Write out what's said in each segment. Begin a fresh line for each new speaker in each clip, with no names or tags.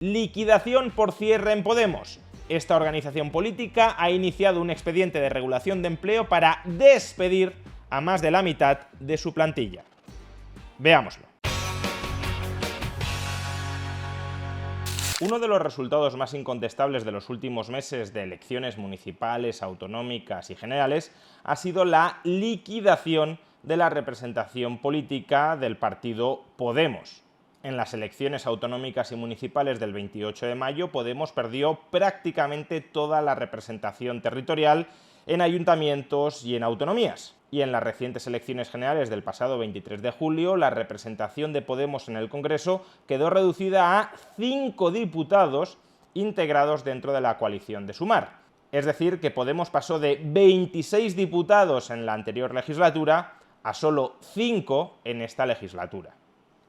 Liquidación por cierre en Podemos. Esta organización política ha iniciado un expediente de regulación de empleo para despedir a más de la mitad de su plantilla. Veámoslo. Uno de los resultados más incontestables de los últimos meses de elecciones municipales, autonómicas y generales ha sido la liquidación de la representación política del partido Podemos. En las elecciones autonómicas y municipales del 28 de mayo, Podemos perdió prácticamente toda la representación territorial en ayuntamientos y en autonomías. Y en las recientes elecciones generales del pasado 23 de julio, la representación de Podemos en el Congreso quedó reducida a 5 diputados integrados dentro de la coalición de Sumar. Es decir, que Podemos pasó de 26 diputados en la anterior legislatura a solo 5 en esta legislatura.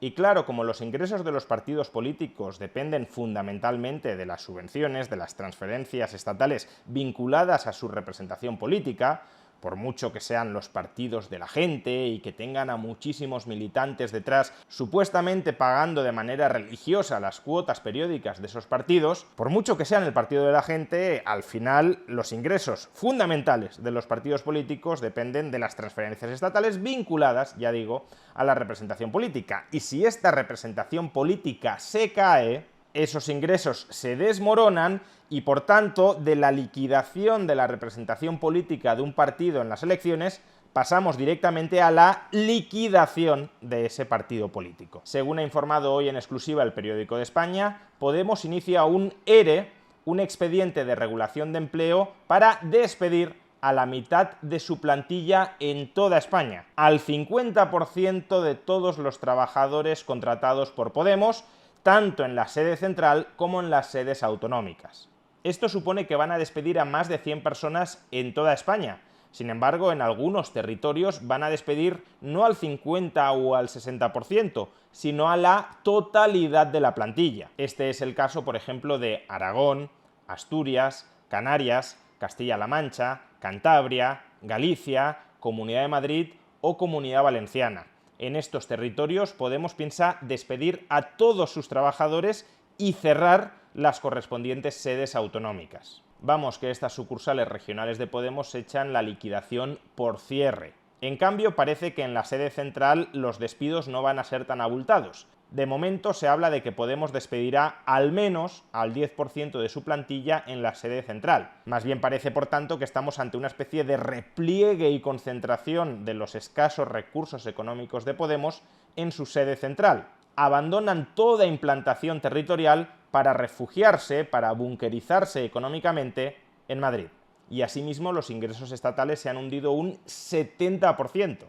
Y claro, como los ingresos de los partidos políticos dependen fundamentalmente de las subvenciones, de las transferencias estatales vinculadas a su representación política, por mucho que sean los partidos de la gente y que tengan a muchísimos militantes detrás supuestamente pagando de manera religiosa las cuotas periódicas de esos partidos, por mucho que sean el partido de la gente, al final los ingresos fundamentales de los partidos políticos dependen de las transferencias estatales vinculadas, ya digo, a la representación política. Y si esta representación política se cae, esos ingresos se desmoronan y, por tanto, de la liquidación de la representación política de un partido en las elecciones pasamos directamente a la liquidación de ese partido político. Según ha informado hoy en exclusiva el Periódico de España, Podemos inicia un ERE, un expediente de regulación de empleo, para despedir a la mitad de su plantilla en toda España, al 50% de todos los trabajadores contratados por Podemos, tanto en la sede central como en las sedes autonómicas. Esto supone que van a despedir a más de 100 personas en toda España. Sin embargo, en algunos territorios van a despedir no al 50 o al 60%, sino a la totalidad de la plantilla. Este es el caso, por ejemplo, de Aragón, Asturias, Canarias, Castilla-La Mancha, Cantabria, Galicia, Comunidad de Madrid o Comunidad Valenciana. En estos territorios Podemos piensa despedir a todos sus trabajadores y cerrar las correspondientes sedes autonómicas. Vamos, que estas sucursales regionales de Podemos echan la liquidación por cierre. En cambio, parece que en la sede central los despidos no van a ser tan abultados. De momento se habla de que Podemos despedirá al menos al 10% de su plantilla en la sede central. Más bien parece, por tanto, que estamos ante una especie de repliegue y concentración de los escasos recursos económicos de Podemos en su sede central. Abandonan toda implantación territorial para refugiarse, para bunkerizarse económicamente en Madrid. Y asimismo los ingresos estatales se han hundido un 70%.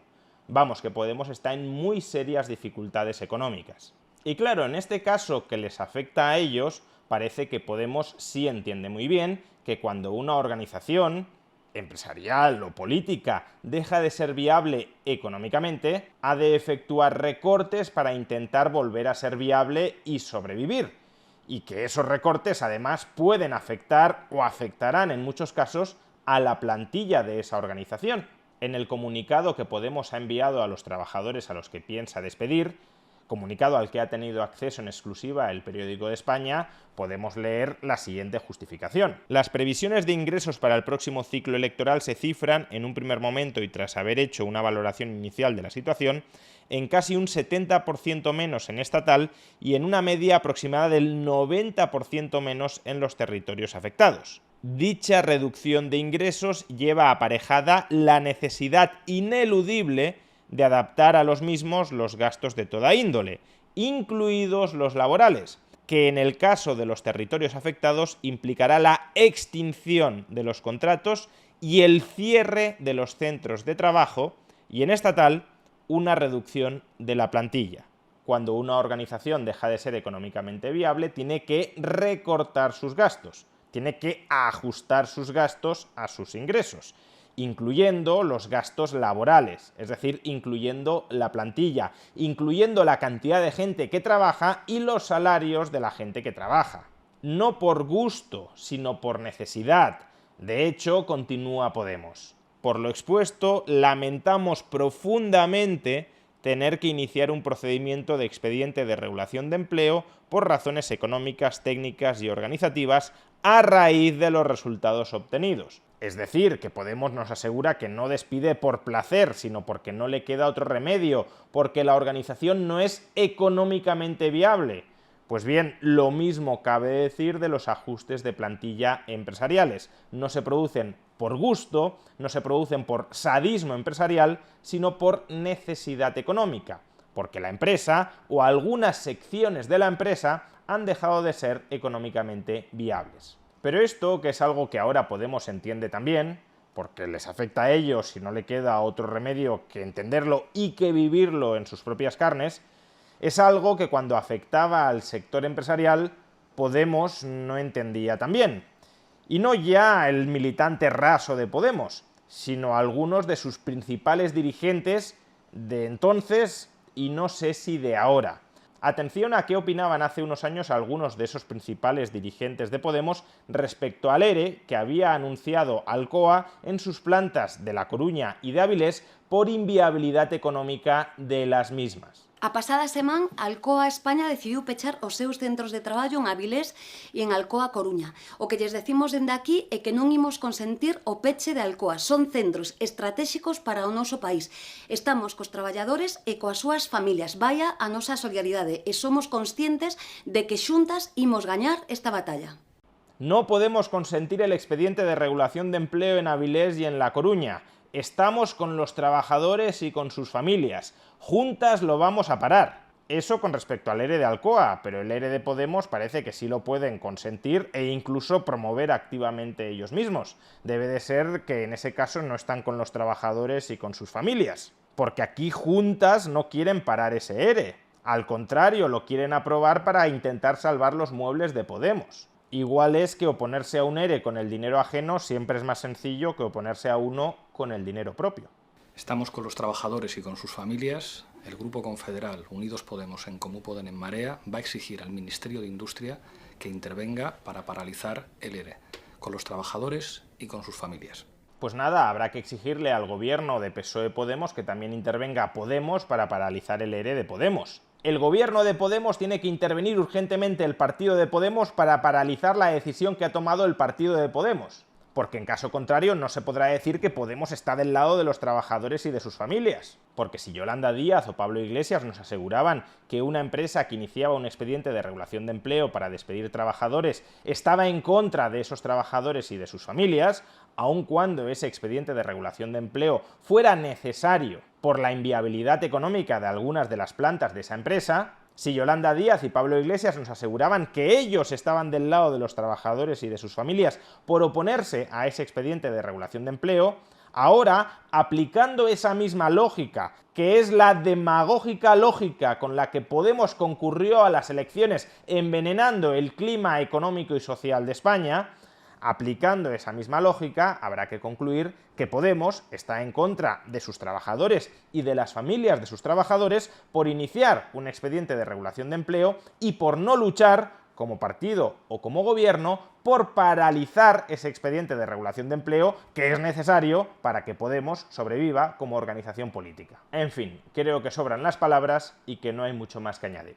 Vamos, que Podemos está en muy serias dificultades económicas. Y claro, en este caso que les afecta a ellos, parece que Podemos sí entiende muy bien que cuando una organización empresarial o política deja de ser viable económicamente, ha de efectuar recortes para intentar volver a ser viable y sobrevivir. Y que esos recortes además pueden afectar o afectarán en muchos casos a la plantilla de esa organización. En el comunicado que Podemos ha enviado a los trabajadores a los que piensa despedir, comunicado al que ha tenido acceso en exclusiva el Periódico de España, podemos leer la siguiente justificación. Las previsiones de ingresos para el próximo ciclo electoral se cifran, en un primer momento y tras haber hecho una valoración inicial de la situación, en casi un 70% menos en estatal y en una media aproximada del 90% menos en los territorios afectados. Dicha reducción de ingresos lleva aparejada la necesidad ineludible de adaptar a los mismos los gastos de toda índole, incluidos los laborales, que en el caso de los territorios afectados implicará la extinción de los contratos y el cierre de los centros de trabajo, y en estatal una reducción de la plantilla. Cuando una organización deja de ser económicamente viable, tiene que recortar sus gastos, tiene que ajustar sus gastos a sus ingresos, incluyendo los gastos laborales, es decir, incluyendo la plantilla, incluyendo la cantidad de gente que trabaja y los salarios de la gente que trabaja. No por gusto, sino por necesidad. De hecho, continúa Podemos. Por lo expuesto, lamentamos profundamente tener que iniciar un procedimiento de expediente de regulación de empleo por razones económicas, técnicas y organizativas a raíz de los resultados obtenidos. Es decir, que Podemos nos asegura que no despide por placer, sino porque no le queda otro remedio, porque la organización no es económicamente viable. Pues bien, lo mismo cabe decir de los ajustes de plantilla empresariales. No se producen por gusto, no se producen por sadismo empresarial, sino por necesidad económica, porque la empresa o algunas secciones de la empresa han dejado de ser económicamente viables. Pero esto, que es algo que ahora Podemos entiende también, porque les afecta a ellos y no le queda otro remedio que entenderlo y que vivirlo en sus propias carnes, es algo que cuando afectaba al sector empresarial, Podemos no entendía tan bien. Y no ya el militante raso de Podemos, sino algunos de sus principales dirigentes de entonces y no sé si de ahora. Atención a qué opinaban hace unos años algunos de esos principales dirigentes de Podemos respecto al ERE que había anunciado Alcoa en sus plantas de La Coruña y de Avilés por inviabilidad económica de las mismas.
A pasada semana, Alcoa España decidiu pechar os seus centros de traballo en Avilés e en Alcoa Coruña. O que lles decimos dende aquí é que non imos consentir o peche de Alcoa. Son centros estratégicos para o noso país. Estamos cos traballadores e coas súas familias. Vaya a nosa solidaridade e somos conscientes de que xuntas imos gañar esta batalla.
No podemos consentir el expediente de regulación de empleo en Avilés y en La Coruña. Estamos con los trabajadores y con sus familias. Juntas lo vamos a parar. Eso con respecto al ERE de Alcoa, pero el ERE de Podemos parece que sí lo pueden consentir e incluso promover activamente ellos mismos. Debe de ser que en ese caso no están con los trabajadores y con sus familias, porque aquí juntas no quieren parar ese ERE. Al contrario, lo quieren aprobar para intentar salvar los muebles de Podemos. Igual es que oponerse a un ERE con el dinero ajeno siempre es más sencillo que oponerse a uno con el dinero propio.
Estamos con los trabajadores y con sus familias. El Grupo Confederal Unidos Podemos en Comú Podem en Marea va a exigir al Ministerio de Industria que intervenga para paralizar el ERE, con los trabajadores y con sus familias.
Pues nada, habrá que exigirle al gobierno de PSOE-Podemos que también intervenga Podemos para paralizar el ERE de Podemos. El gobierno de Podemos tiene que intervenir urgentemente el partido de Podemos para paralizar la decisión que ha tomado el partido de Podemos, porque en caso contrario no se podrá decir que Podemos está del lado de los trabajadores y de sus familias. Porque si Yolanda Díaz o Pablo Iglesias nos aseguraban que una empresa que iniciaba un expediente de regulación de empleo para despedir trabajadores estaba en contra de esos trabajadores y de sus familias, aun cuando ese expediente de regulación de empleo fuera necesario por la inviabilidad económica de algunas de las plantas de esa empresa, si Yolanda Díaz y Pablo Iglesias nos aseguraban que ellos estaban del lado de los trabajadores y de sus familias por oponerse a ese expediente de regulación de empleo, ahora, aplicando esa misma lógica, que es la demagógica lógica con la que Podemos concurrió a las elecciones envenenando el clima económico y social de España, aplicando esa misma lógica, habrá que concluir que Podemos está en contra de sus trabajadores y de las familias de sus trabajadores por iniciar un expediente de regulación de empleo y por no luchar, como partido o como gobierno, por paralizar ese expediente de regulación de empleo que es necesario para que Podemos sobreviva como organización política. En fin, creo que sobran las palabras y que no hay mucho más que añadir.